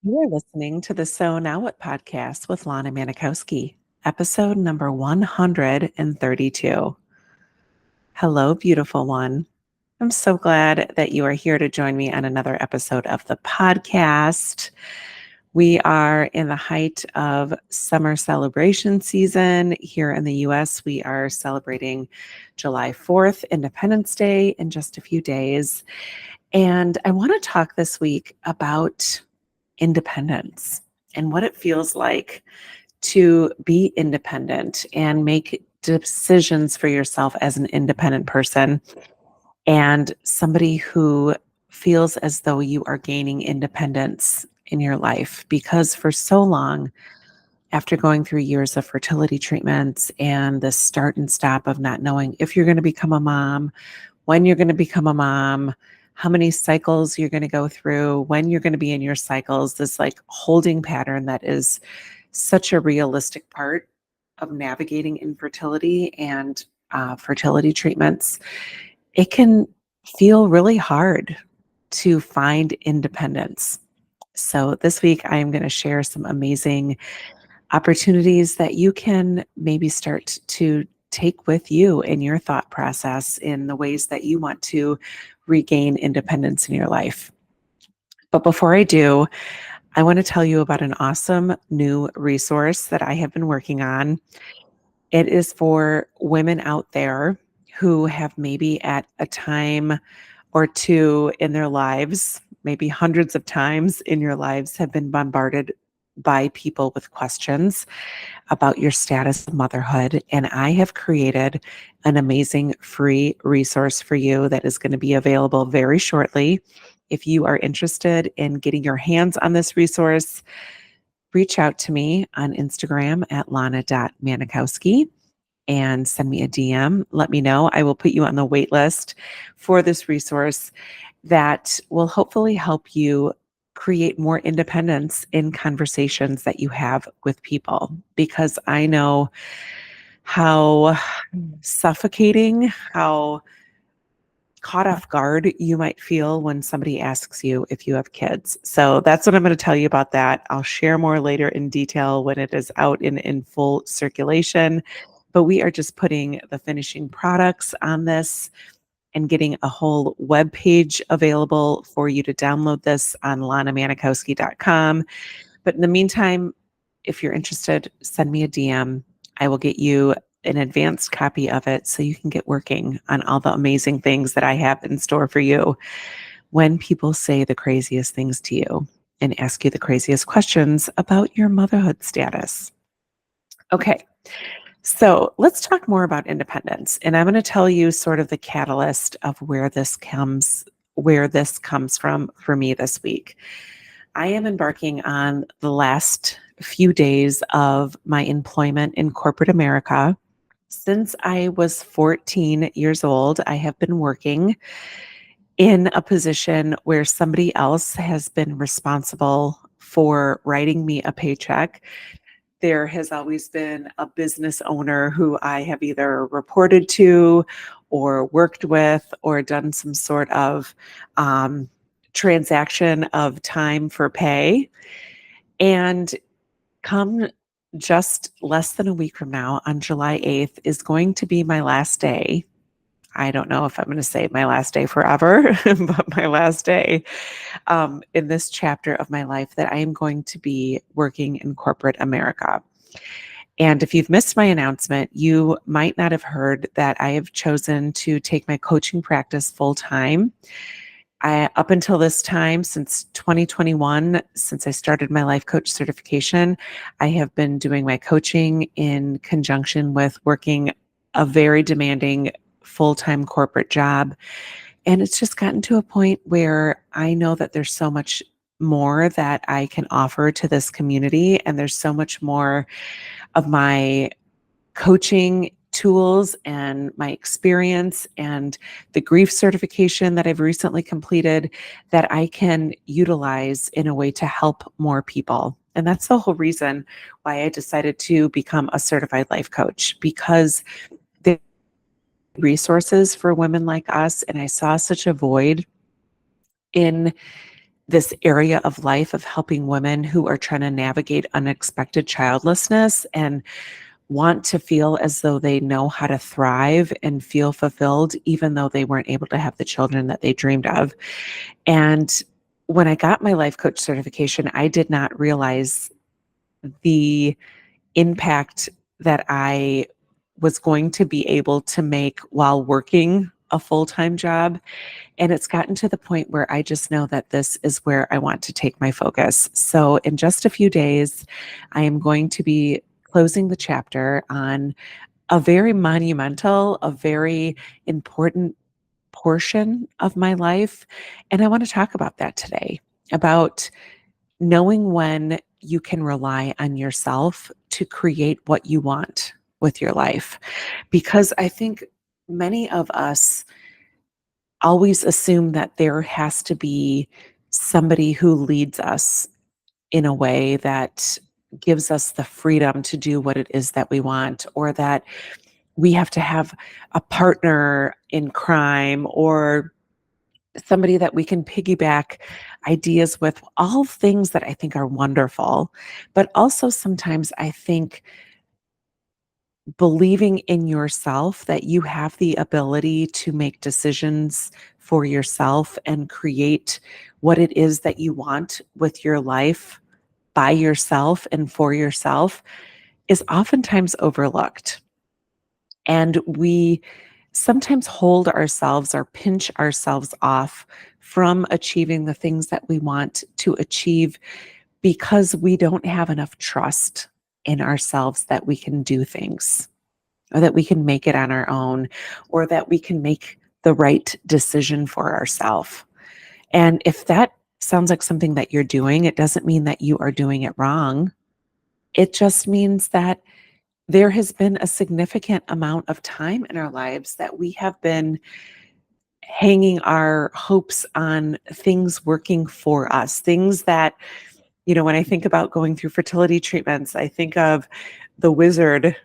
You are listening to the So Now What podcast with Lana Manikowski, episode number 132. Hello, beautiful one. I'm so glad that you are here to join me on another episode of the podcast. We are in the height of summer celebration season. Here in the US, we are celebrating July 4th, Independence Day, in just a few days. And I want to talk this week about independence and what it feels like to be independent and make decisions for yourself as an independent person and somebody who feels as though you are gaining independence in your life. Because for so long, after going through years of fertility treatments and the start and stop of not knowing if you're going to become a mom, when you're going to become a mom, how many cycles you're going to go through, when you're going to be in your cycles, this like holding pattern that is such a realistic part of navigating infertility and fertility treatments, it can feel really hard to find independence. So, this week, I am going to share some amazing opportunities that you can maybe start to take with you in your thought process in the ways that you want to regain independence in your life. But before I do, I want to tell you about an awesome new resource that I have been working on. It is for women out there who have maybe at a time or two in their lives, maybe hundreds of times in your lives, have been bombarded by people with questions about your status of motherhood. And I have created an amazing free resource for you that is going to be available very shortly. If you are interested in getting your hands on this resource, reach out to me on Instagram at lana.manikowski and send me a DM. Let me know. I will put you on the wait list for this resource that will hopefully help you create more independence in conversations that you have with people. Because I know how suffocating, how caught off guard you might feel when somebody asks you if you have kids. So that's what I'm going to tell you about that. I'll share more later in detail when it is out in full circulation. But we are just putting the finishing products on this and getting a whole web page available for you to download this on lanamanikowski.com. But in the meantime, if you're interested, send me a DM. I will get you an advanced copy of it so you can get working on all the amazing things that I have in store for you when people say the craziest things to you and ask you the craziest questions about your motherhood status. Okay, so let's talk more about independence. And I'm going to tell you sort of the catalyst of where this comes from for me this week. I am embarking on the last few days of my employment in corporate America. Since I was 14 years old, I have been working in a position where somebody else has been responsible for writing me a paycheck. There has always been a business owner who I have either reported to or worked with or done some sort of transaction of time for pay. And come just less than a week from now, on July 8th, is going to be my last day. I don't know if I'm going to say my last day forever, but my last day in this chapter of my life that I am going to be working in corporate America. And if you've missed my announcement, you might not have heard that I have chosen to take my coaching practice full time. Up until this time, since 2021, since I started my life coach certification, I have been doing my coaching in conjunction with working a very demanding full-time corporate job. And it's just gotten to a point where I know that there's so much more that I can offer to this community. And there's so much more of my coaching tools and my experience and the grief certification that I've recently completed that I can utilize in a way to help more people. And that's the whole reason why I decided to become a certified life coach, because the resources for women like us, and I saw such a void in this area of life of helping women who are trying to navigate unexpected childlessness and want to feel as though they know how to thrive and feel fulfilled, even though they weren't able to have the children that they dreamed of. And when I got my life coach certification, I did not realize the impact that I was going to be able to make while working a full-time job. And it's gotten to the point where I just know that this is where I want to take my focus. So in just a few days, I am going to be closing the chapter on a very monumental, a very important portion of my life. And I want to talk about that today, about knowing when you can rely on yourself to create what you want with your life. Because I think many of us always assume that there has to be somebody who leads us in a way that gives us the freedom to do what it is that we want, or that we have to have a partner in crime or somebody that we can piggyback ideas with, all things that I think are wonderful. But also sometimes I think believing in yourself that you have the ability to make decisions for yourself and create what it is that you want with your life by yourself and for yourself is oftentimes overlooked. And we sometimes hold ourselves or pinch ourselves off from achieving the things that we want to achieve because we don't have enough trust in ourselves that we can do things, or that we can make it on our own, or that we can make the right decision for ourselves. And if that sounds like something that you're doing, it doesn't mean that you are doing it wrong. It just means that there has been a significant amount of time in our lives that we have been hanging our hopes on things working for us, things that, when I think about going through fertility treatments, I think of the wizard,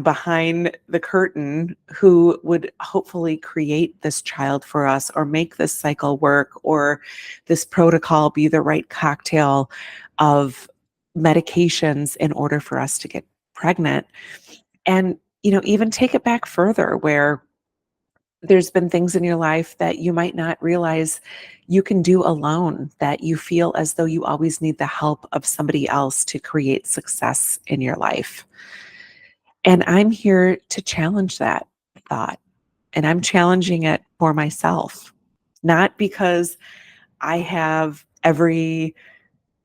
behind the curtain who would hopefully create this child for us or make this cycle work or this protocol be the right cocktail of medications in order for us to get pregnant. And, even take it back further where there's been things in your life that you might not realize you can do alone, that you feel as though you always need the help of somebody else to create success in your life. And I'm here to challenge that thought. And I'm challenging it for myself, not because I have every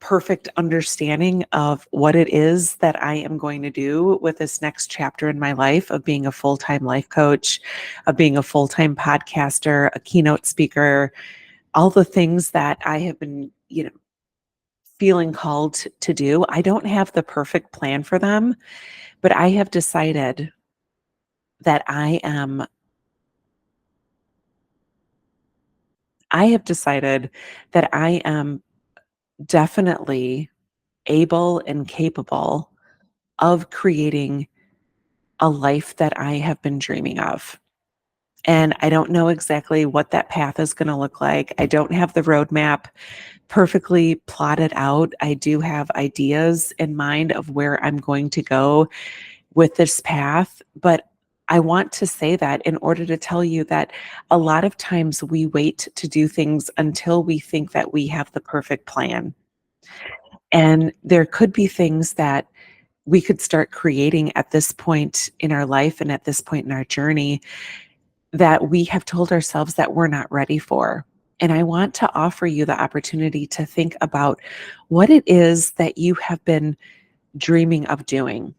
perfect understanding of what it is that I am going to do with this next chapter in my life of being a full-time life coach, of being a full-time podcaster, a keynote speaker, all the things that I have been, feeling called to do. I don't have the perfect plan for them, but I have decided that I am definitely able and capable of creating a life that I have been dreaming of. And I don't know exactly what that path is going to look like. I don't have the roadmap perfectly plotted out. I do have ideas in mind of where I'm going to go with this path, but I want to say that in order to tell you that a lot of times we wait to do things until we think that we have the perfect plan. And there could be things that we could start creating at this point in our life and at this point in our journey that we have told ourselves that we're not ready for. And I want to offer you the opportunity to think about what it is that you have been dreaming of doing.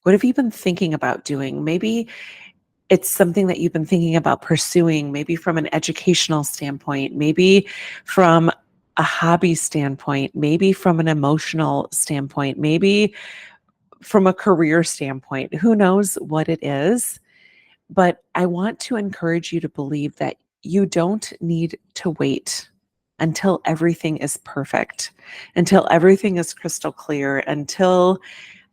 What have you been thinking about doing? Maybe it's something that you've been thinking about pursuing, maybe from an educational standpoint, maybe from a hobby standpoint, maybe from an emotional standpoint, maybe from a career standpoint. Who knows what it is? But I want to encourage you to believe that you don't need to wait until everything is perfect, until everything is crystal clear, until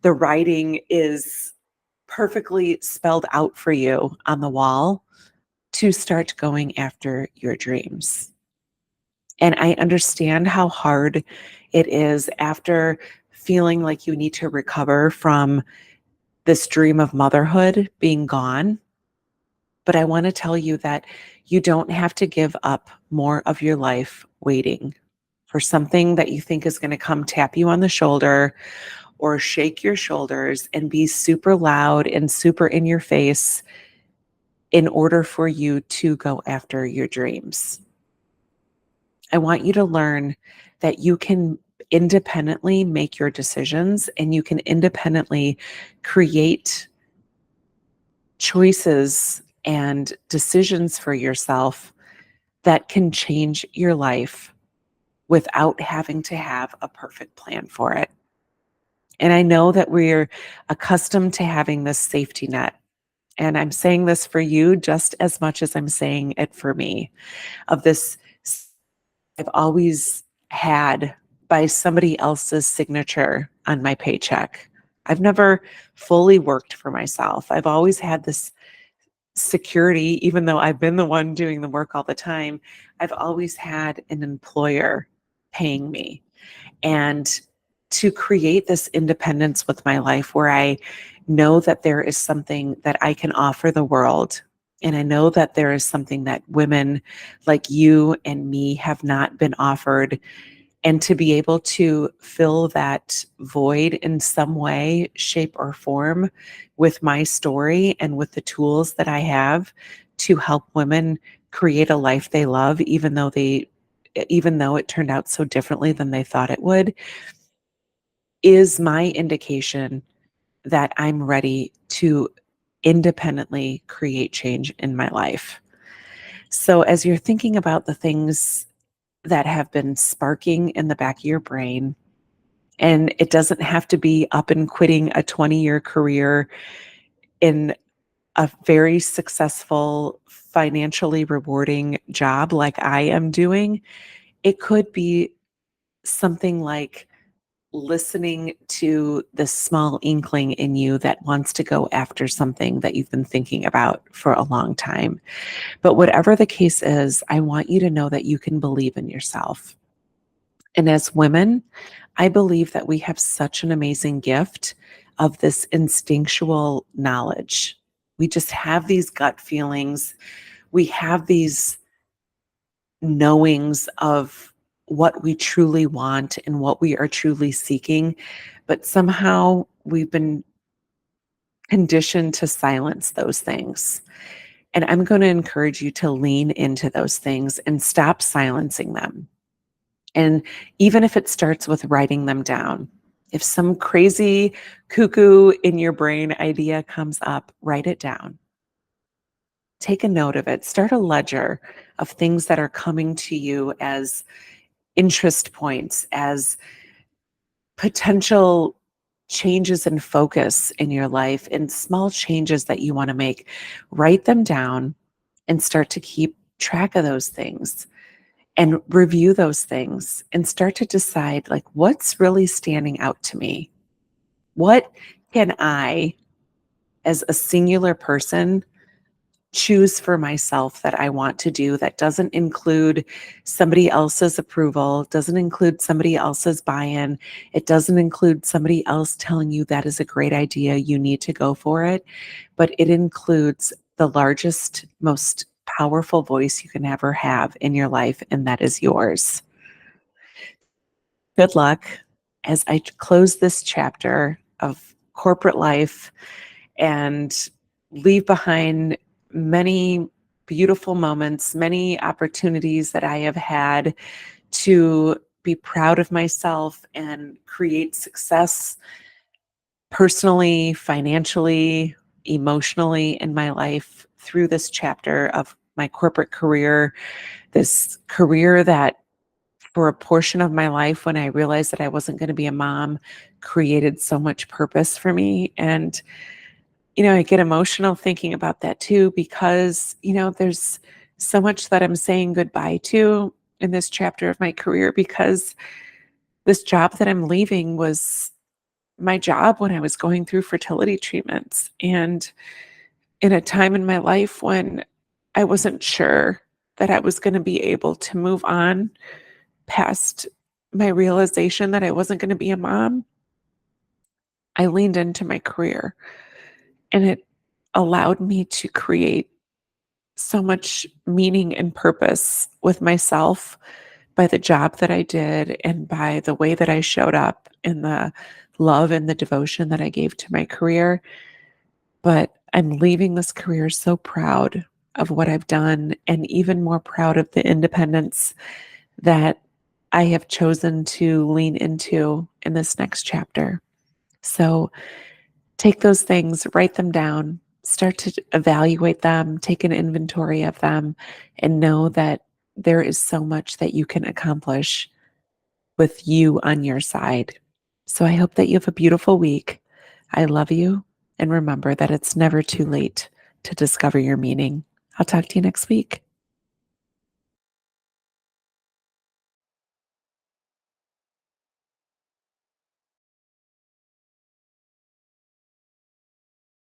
the writing is perfectly spelled out for you on the wall to start going after your dreams. And I understand how hard it is after feeling like you need to recover from this dream of motherhood being gone. But I want to tell you that you don't have to give up more of your life waiting for something that you think is going to come tap you on the shoulder or shake your shoulders and be super loud and super in your face in order for you to go after your dreams. I want you to learn that you can independently make your decisions and you can independently create choices and decisions for yourself that can change your life without having to have a perfect plan for it. And I know that we're accustomed to having this safety net. And I'm saying this for you just as much as I'm saying it for me, of this I've always had by somebody else's signature on my paycheck. I've never fully worked for myself. I've always had this security, even though I've been the one doing the work all the time. I've always had an employer paying me. And to create this independence with my life where I know that there is something that I can offer the world. And I know that there is something that women like you and me have not been offered. And to be able to fill that void in some way, shape, or form with my story and with the tools that I have to help women create a life they love, even though it turned out so differently than they thought it would, is my indication that I'm ready to independently create change in my life. So, as you're thinking about the things that have been sparking in the back of your brain, and it doesn't have to be up and quitting a 20-year career in a very successful, financially rewarding job like I am doing, it could be something like listening to this small inkling in you that wants to go after something that you've been thinking about for a long time. But whatever the case is, I want you to know that you can believe in yourself. And as women, I believe that we have such an amazing gift of this instinctual knowledge. We just have these gut feelings. We have these knowings of what we truly want and what we are truly seeking, but somehow we've been conditioned to silence those things. And I'm going to encourage you to lean into those things and stop silencing them. And even if it starts with writing them down, if some crazy cuckoo in your brain idea comes up, write it down. Take a note of it. Start a ledger of things that are coming to you as interest points, as potential changes in focus in your life and small changes that you want to make. Write them down and start to keep track of those things and review those things and start to decide, like, what's really standing out to me? What can I, as a singular person, choose for myself that I want to do that doesn't include somebody else's approval, doesn't include somebody else's buy-in, it doesn't include somebody else telling you that is a great idea, you need to go for it, but it includes the largest, most powerful voice you can ever have in your life, and that is yours. Good luck as I close this chapter of corporate life and leave behind many beautiful moments, many opportunities that I have had to be proud of myself and create success personally, financially, emotionally in my life through this chapter of my corporate career, this career that for a portion of my life when I realized that I wasn't going to be a mom created so much purpose for me. And I get emotional thinking about that too, because, there's so much that I'm saying goodbye to in this chapter of my career because this job that I'm leaving was my job when I was going through fertility treatments and in a time in my life when I wasn't sure that I was going to be able to move on past my realization that I wasn't going to be a mom, I leaned into my career, and it allowed me to create so much meaning and purpose with myself by the job that I did and by the way that I showed up and the love and the devotion that I gave to my career. But I'm leaving this career so proud of what I've done and even more proud of the independence that I have chosen to lean into in this next chapter. So take those things, write them down, start to evaluate them, take an inventory of them, and know that there is so much that you can accomplish with you on your side. So I hope that you have a beautiful week. I love you. And remember that it's never too late to discover your meaning. I'll talk to you next week.